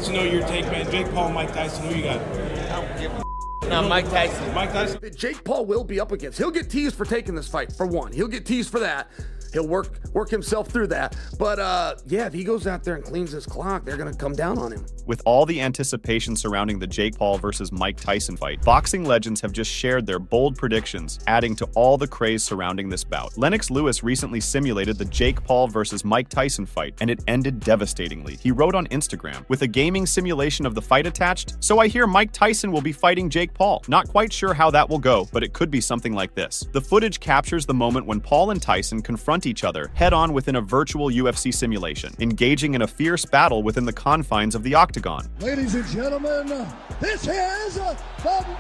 to know your take, man. Jake Paul, Mike Tyson, who you got? No, Mike Tyson. Mike Tyson? Jake Paul will be up against. He'll get teased for taking this fight, for one. He'll get teased for that. He'll work himself through that. But, yeah, if he goes out there and cleans his clock, they're going to come down on him. With all the anticipation surrounding the Jake Paul versus Mike Tyson fight, boxing legends have just shared their bold predictions, adding to all the craze surrounding this bout. Lennox Lewis recently simulated the Jake Paul versus Mike Tyson fight, and it ended devastatingly. He wrote on Instagram, "With a gaming simulation of the fight attached, so I hear Mike Tyson will be fighting Jake Paul. Not quite sure how that will go, but it could be something like this." The footage captures the moment when Paul and Tyson confront each other head-on within a virtual UFC simulation, engaging in a fierce battle within the confines of the octagon. Ladies and gentlemen, this is the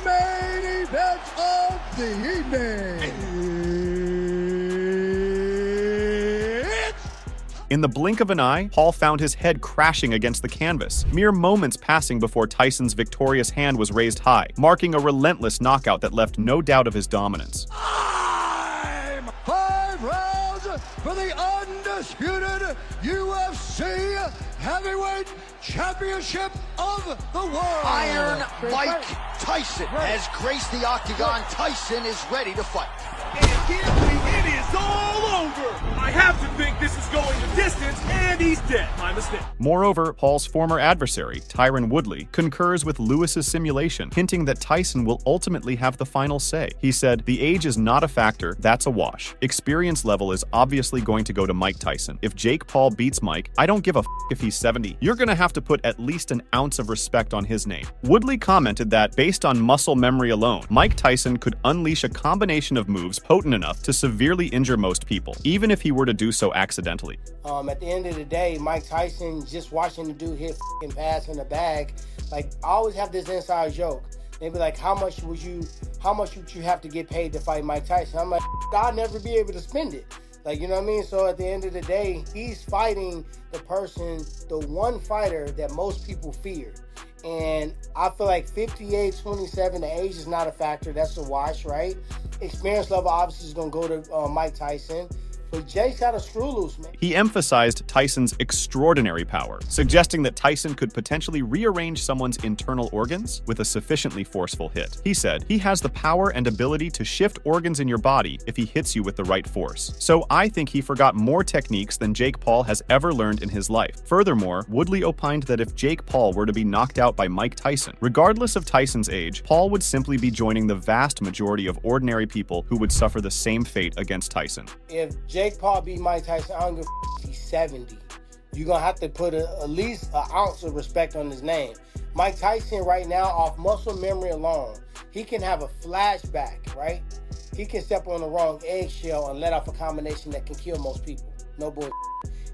main event of the evening. In the blink of an eye, Paul found his head crashing against the canvas, mere moments passing before Tyson's victorious hand was raised high, marking a relentless knockout that left no doubt of his dominance. Time! 5 rounds for the undisputed UFC Heavyweight Championship of the world. Iron Mike Tyson has graced the octagon. Tyson is ready to fight. And give me, it is all over. I have to think this is going the distance, and he's dead. My mistake. Moreover, Paul's former adversary, Tyron Woodley, concurs with Lewis's simulation, hinting that Tyson will ultimately have the final say. He said, "The age is not a factor, that's a wash. Experience level is obviously going to go to Mike Tyson. If Jake Paul beats Mike, I don't give a f if he's 70. You're gonna have to put at least an ounce of respect on his name." Woodley commented that, based on muscle memory alone, Mike Tyson could unleash a combination of moves potent enough to severely injure most people, even if he were to do so accidentally. At the end of the day, Mike Tyson, just watching the dude hit f***ing pass in the bag, like, I always have this inside joke. They be like, how much would you have to get paid to fight Mike Tyson? I'm like, I'll never be able to spend it. Like, you know what I mean? So at the end of the day, he's fighting the one fighter that most people feared. And I feel like 58, 27, the age is not a factor. That's a wash, right? Experience level obviously is going to go to Mike Tyson. But Jake's got a screw loose, man. He emphasized Tyson's extraordinary power, suggesting that Tyson could potentially rearrange someone's internal organs with a sufficiently forceful hit. He said, "He has the power and ability to shift organs in your body if he hits you with the right force. So I think he forgot more techniques than Jake Paul has ever learned in his life." Furthermore, Woodley opined that if Jake Paul were to be knocked out by Mike Tyson, regardless of Tyson's age, Paul would simply be joining the vast majority of ordinary people who would suffer the same fate against Tyson. If Jake Paul beat Mike Tyson, I don't give a f***, he's 70. You're going to have to put at least an ounce of respect on his name. Mike Tyson right now, off muscle memory alone, he can have a flashback, right? He can step on the wrong eggshell and let off a combination that can kill most people. No bullshit.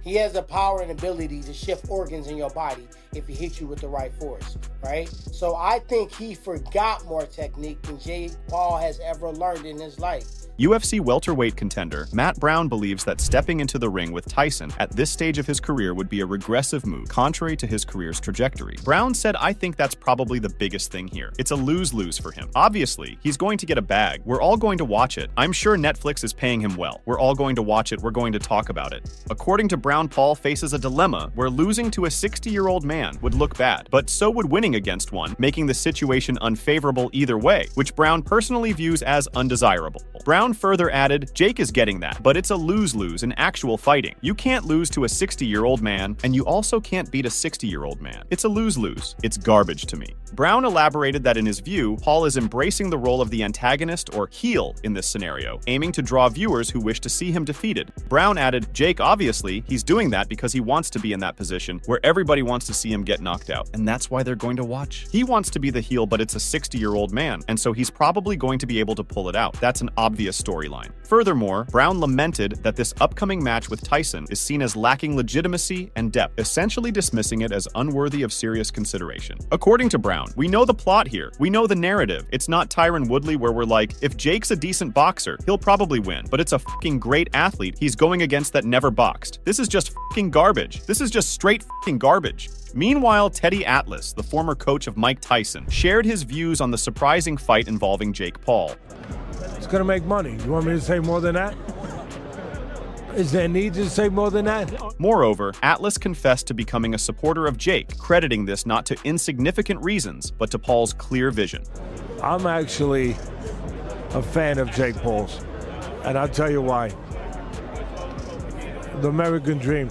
He has the power and ability to shift organs in your body if he hits you with the right force, right? So I think he forgot more technique than Jake Paul has ever learned in his life. UFC welterweight contender Matt Brown believes that stepping into the ring with Tyson at this stage of his career would be a regressive move, contrary to his career's trajectory. Brown said, "I think that's probably the biggest thing here. It's a lose-lose for him. Obviously, he's going to get a bag. We're all going to watch it. I'm sure Netflix is paying him well. We're all going to watch it. We're going to talk about it." According to Brown, Paul faces a dilemma where losing to a 60-year-old man would look bad, but so would winning against one, making the situation unfavorable either way, which Brown personally views as undesirable. Brown further added, "Jake is getting that, but it's a lose-lose in actual fighting. You can't lose to a 60-year-old man, and you also can't beat a 60-year-old man. It's a lose-lose. It's garbage to me." Brown elaborated that in his view, Paul is embracing the role of the antagonist or heel in this scenario, aiming to draw viewers who wish to see him defeated. Brown added, "Jake, obviously, he's doing that because he wants to be in that position where everybody wants to see him get knocked out, and that's why they're going to watch. He wants to be the heel, but it's a 60-year-old man, and so he's probably going to be able to pull it out. That's an obvious storyline." Furthermore, Brown lamented that this upcoming match with Tyson is seen as lacking legitimacy and depth, essentially dismissing it as unworthy of serious consideration. According to Brown, "We know the plot here. We know the narrative. It's not Tyron Woodley where we're like, if Jake's a decent boxer, he'll probably win, but it's a fucking great athlete he's going against that never boxed. This is just fucking garbage. This is just straight fucking garbage." Meanwhile, Teddy Atlas, the former coach of Mike Tyson, shared his views on the surprising fight involving Jake Paul. It's gonna make money. You want me to say more than that? Is there a need to say more than that? Moreover, Atlas confessed to becoming a supporter of Jake, crediting this not to insignificant reasons, but to Paul's clear vision. I'm actually a fan of Jake Paul's, and I'll tell you why. The American dream.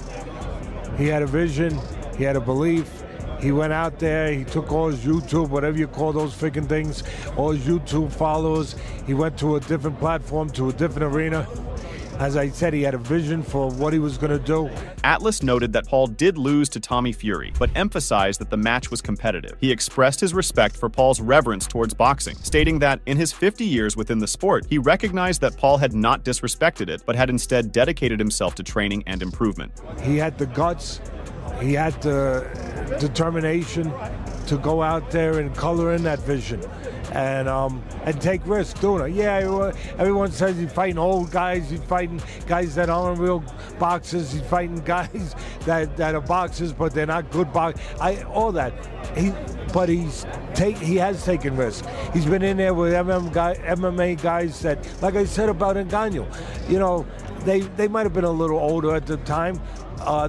He had a vision, he had a belief. He went out there, he took all his YouTube, whatever you call those freaking things, all his YouTube followers. He went to a different platform, to a different arena. As I said, he had a vision for what he was going to do. Atlas noted that Paul did lose to Tommy Fury, but emphasized that the match was competitive. He expressed his respect for Paul's reverence towards boxing, stating that in his 50 years within the sport, he recognized that Paul had not disrespected it, but had instead dedicated himself to training and improvement. He had the guts, he had the determination to go out there and color in that vision and take risks doing it. Yeah, everyone says he's fighting old guys, he's fighting guys that aren't real boxers, he's fighting guys that are boxers but they're not good boxers. All that. He has taken risks. He's been in there with MMA guys that, like I said about Ngannou, you know, they might have been a little older at the time.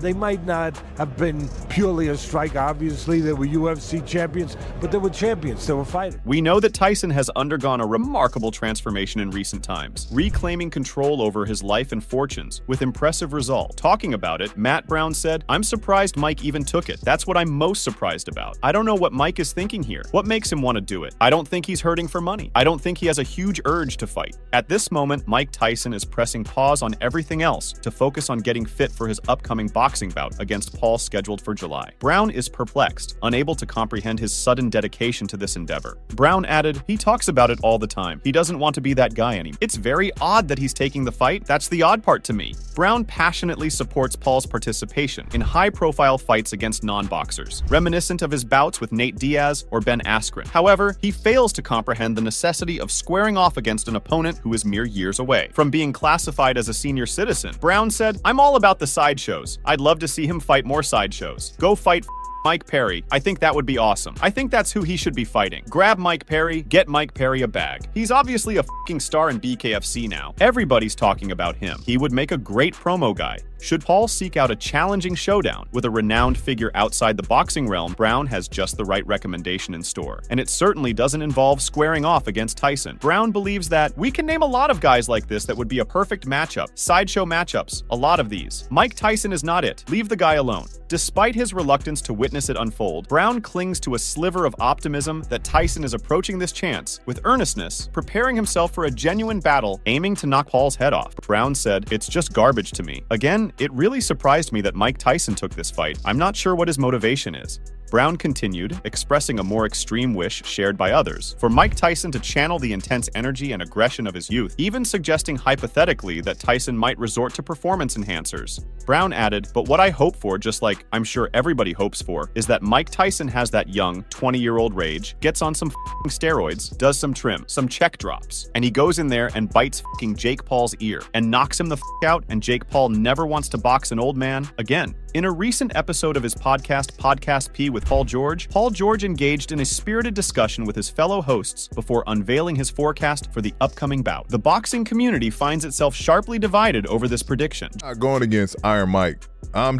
They might not have been purely a striker. Obviously, they were UFC champions, but they were champions. They were fighters. We know that Tyson has undergone a remarkable transformation in recent times, reclaiming control over his life and fortunes with impressive result. Talking about it, Matt Brown said, "I'm surprised Mike even took it. That's what I'm most surprised about. I don't know what Mike is thinking here. What makes him want to do it? I don't think he's hurting for money. I don't think he has a huge urge to fight." At this moment, Mike Tyson is pressing pause on everything else to focus on getting fit for his upcoming boxing bout against Paul scheduled for July. Brown is perplexed, unable to comprehend his sudden dedication to this endeavor. Brown added, "He talks about it all the time. He doesn't want to be that guy anymore. It's very odd that he's taking the fight. That's the odd part to me." Brown passionately supports Paul's participation in high-profile fights against non-boxers, reminiscent of his bouts with Nate Diaz or Ben Askren. However, he fails to comprehend the necessity of squaring off against an opponent who is mere years away from being classified as a senior citizen. Brown said, "I'm all about the sideshows. I'd love to see him fight more sideshows. Go fight Mike Perry. I think that would be awesome. I think that's who he should be fighting. Grab Mike Perry, get Mike Perry a bag. He's obviously a fucking star in BKFC now. Everybody's talking about him. He would make a great promo guy." Should Paul seek out a challenging showdown with a renowned figure outside the boxing realm, Brown has just the right recommendation in store. And it certainly doesn't involve squaring off against Tyson. Brown believes that we can name a lot of guys like this that would be a perfect matchup. Sideshow matchups. A lot of these. Mike Tyson is not it. Leave the guy alone. Despite his reluctance to witness it unfold, Brown clings to a sliver of optimism that Tyson is approaching this chance with earnestness, preparing himself for a genuine battle, aiming to knock Paul's head off. Brown said, "It's just garbage to me. Again, it really surprised me that Mike Tyson took this fight. I'm not sure what his motivation is." Brown continued, expressing a more extreme wish shared by others, for Mike Tyson to channel the intense energy and aggression of his youth, even suggesting hypothetically that Tyson might resort to performance enhancers. Brown added, "But what I hope for, just like I'm sure everybody hopes for, is that Mike Tyson has that young, 20-year-old rage, gets on some steroids, does some trim, some check drops, and he goes in there and bites Jake Paul's ear, and knocks him the out, and Jake Paul never wants to box an old man again." In a recent episode of his Podcast P with Paul George engaged in a spirited discussion with his fellow hosts before unveiling his forecast for the upcoming bout. The boxing community finds itself sharply divided over this prediction. I'm not going against Iron Mike. I'm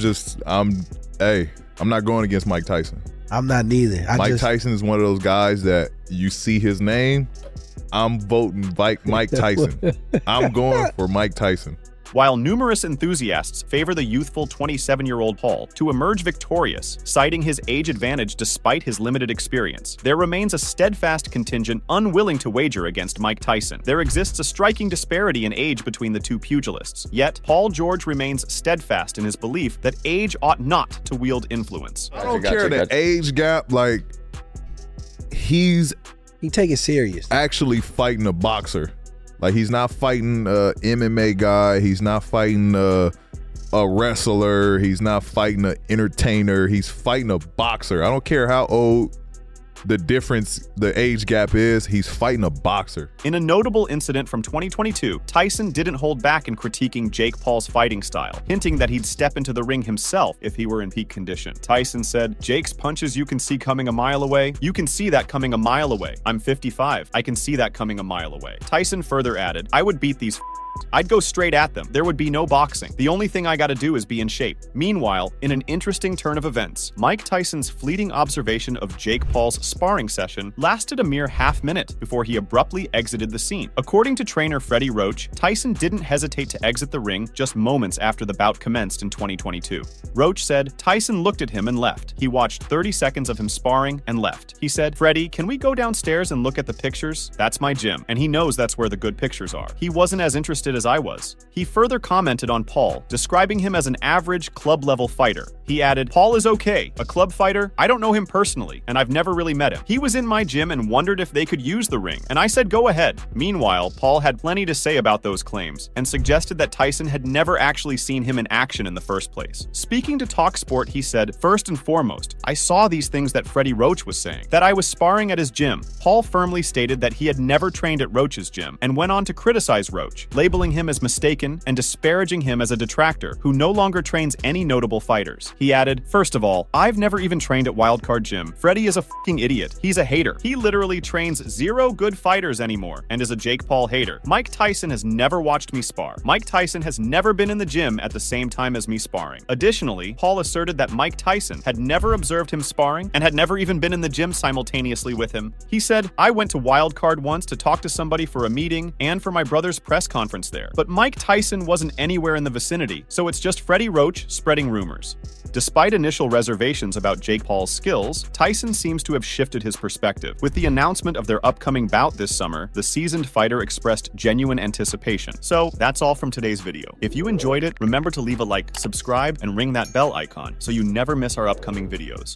not going against Mike Tyson. I'm not neither. Mike Tyson is one of those guys that you see his name, I'm voting Mike Tyson. I'm going for Mike Tyson. While numerous enthusiasts favor the youthful 27-year-old Paul to emerge victorious, citing his age advantage despite his limited experience, there remains a steadfast contingent unwilling to wager against Mike Tyson. There exists a striking disparity in age between the two pugilists, yet Paul George remains steadfast in his belief that age ought not to wield influence. I don't care the age gap, like, he take it serious. Actually fighting a boxer. Like, he's not fighting a MMA guy. He's not fighting a wrestler. He's not fighting an entertainer. He's fighting a boxer. I don't care how old the age gap is. He's fighting a boxer. In a notable incident from 2022, Tyson didn't hold back in critiquing Jake Paul's fighting style, hinting that he'd step into the ring himself if he were in peak condition. Tyson said, "Jake's punches you can see coming a mile away. You can see that coming a mile away. I'm 55. I can see that coming a mile away." Tyson further added, "I would beat these I'd go straight at them. There would be no boxing. The only thing I gotta do is be in shape. Meanwhile, in an interesting turn of events, Mike Tyson's fleeting observation of Jake Paul's sparring session lasted a mere half-minute before he abruptly exited the scene. According to trainer Freddie Roach, Tyson didn't hesitate to exit the ring just moments after the bout commenced in 2022. Roach said Tyson looked at him and left. He watched 30 seconds of him sparring and left. He said, "Freddie, can we go downstairs and look at the pictures? That's my gym, and he knows that's where the good pictures are." He wasn't as interested as I was. He further commented on Paul, describing him as an average club-level fighter. He added, "Paul is okay. A club fighter? I don't know him personally, and I've never really met him. He was in my gym and wondered if they could use the ring, and I said go ahead." Meanwhile, Paul had plenty to say about those claims, and suggested that Tyson had never actually seen him in action in the first place. Speaking to TalkSport, he said, "First and foremost, I saw these things that Freddie Roach was saying, that I was sparring at his gym." Paul firmly stated that he had never trained at Roach's gym, and went on to criticize Roach, labeling him as mistaken and disparaging him as a detractor who no longer trains any notable fighters. He added, "First of all, I've never even trained at Wildcard Gym. Freddie is a fucking idiot. He's a hater. He literally trains 0 good fighters anymore and is a Jake Paul hater. Mike Tyson has never watched me spar. Mike Tyson has never been in the gym at the same time as me sparring." Additionally, Paul asserted that Mike Tyson had never observed him sparring and had never even been in the gym simultaneously with him. He said, "I went to Wildcard once to talk to somebody for a meeting and for my brother's press conference there. But Mike Tyson wasn't anywhere in the vicinity, so it's just Freddie Roach spreading rumors." Despite initial reservations about Jake Paul's skills, Tyson seems to have shifted his perspective. With the announcement of their upcoming bout this summer, the seasoned fighter expressed genuine anticipation. So that's all from today's video. If you enjoyed it, remember to leave a like, subscribe, and ring that bell icon so you never miss our upcoming videos.